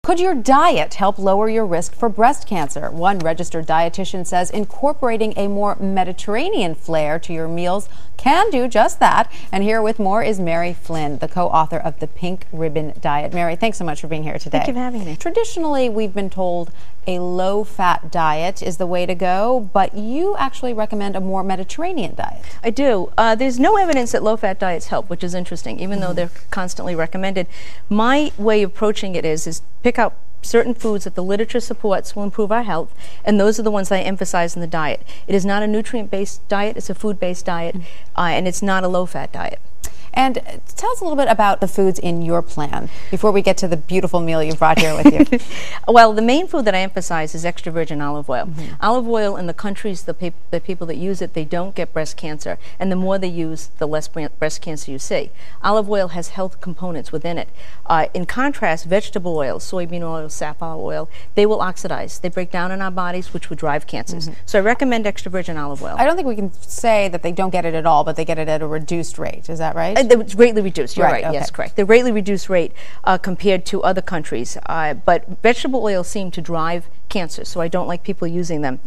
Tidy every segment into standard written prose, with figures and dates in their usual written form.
Could your diet help lower your risk for breast cancer? One registered dietitian says incorporating a more Mediterranean flair to your meals can do just that. And here with more is Mary Flynn, the co-author of the Pink Ribbon Diet. Mary, thanks so much for being here today. Thank you for having me. Traditionally, we've been told a low-fat diet is the way to go, but you actually recommend a more Mediterranean diet. I do. There's no evidence that low-fat diets help, which is interesting, even though they're constantly recommended. My way of approaching it is pick out certain foods that the literature supports will improve our health, and those are the ones that I emphasize in the diet. It is not a nutrient-based diet, it's a food-based diet, and it's not a low-fat diet. And tell us a little bit about the foods in your plan before we get to the beautiful meal you brought here with you. Well, the main food that I emphasize is extra virgin olive oil. Olive oil in the countries, the people that use it, they don't get breast cancer. And the more they use, the less breast cancer you see. Olive oil has health components within it. In contrast, vegetable oils, soybean oil, safflower oil, they will oxidize. They break down in our bodies, which would drive cancers. So I recommend extra virgin olive oil. I don't think we can say that they don't get it at all, but they get it at a reduced rate. Is that right? It's greatly reduced. You're right. Okay. Yes, correct. They're greatly reduced rate compared to other countries. But vegetable oils seem to drive cancer, so I don't like people using them.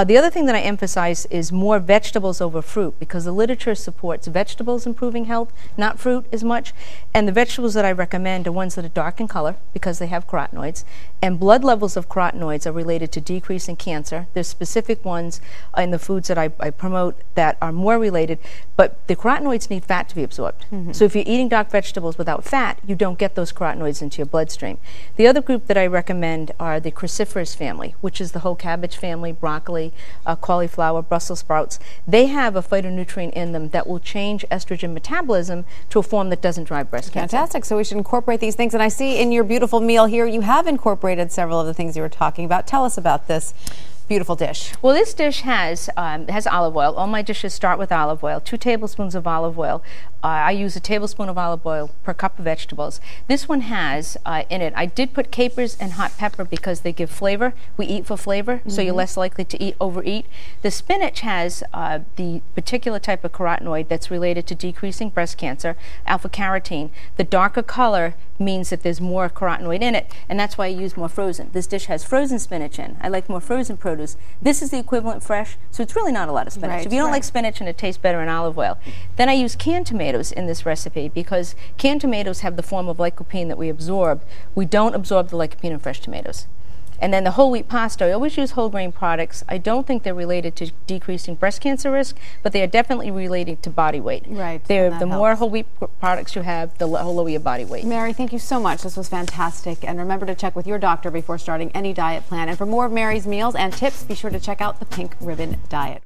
The other thing that I emphasize is more vegetables over fruit, because the literature supports vegetables improving health, not fruit as much. And the vegetables that I recommend are ones that are dark in color because they have carotenoids. And blood levels of carotenoids are related to decreasing cancer. There's specific ones in the foods that I promote that are more related, but the carotenoids need fat to be absorbed. So if you're eating dark vegetables without fat, you don't get those carotenoids into your bloodstream. The other group that I recommend are the cruciferous family, which is the whole cabbage family, broccoli, cauliflower, Brussels sprouts. They have a phytonutrient in them that will change estrogen metabolism to a form that doesn't drive breast cancer. Fantastic. So we should incorporate these things. And I see in your beautiful meal here, you have incorporated several of the things you were talking about. Tell us about this beautiful dish. Well, this dish has olive oil. All my dishes start with olive oil, 2 tablespoons of olive oil. I use a tablespoon of olive oil per cup of vegetables. This one has in it, I did put capers and hot pepper because they give flavor. We eat for flavor, so you're less likely to overeat. The spinach has the particular type of carotenoid that's related to decreasing breast cancer, alpha-carotene. The darker color means that there's more carotenoid in it, and that's why I use more frozen. This dish has frozen spinach in. I like more frozen produce. This is the equivalent fresh, so it's really not a lot of spinach. If you don't like spinach and it tastes better in olive oil, then I use canned tomatoes in this recipe because canned tomatoes have the form of lycopene that we absorb. We don't absorb the lycopene in fresh tomatoes. And then the whole wheat pasta, I always use whole grain products. I don't think they're related to decreasing breast cancer risk, but they are definitely related to body weight. Right. The more whole wheat products you have, the lower your body weight. Mary, thank you so much. This was fantastic. And remember to check with your doctor before starting any diet plan. And for more of Mary's meals and tips, be sure to check out the Pink Ribbon Diet.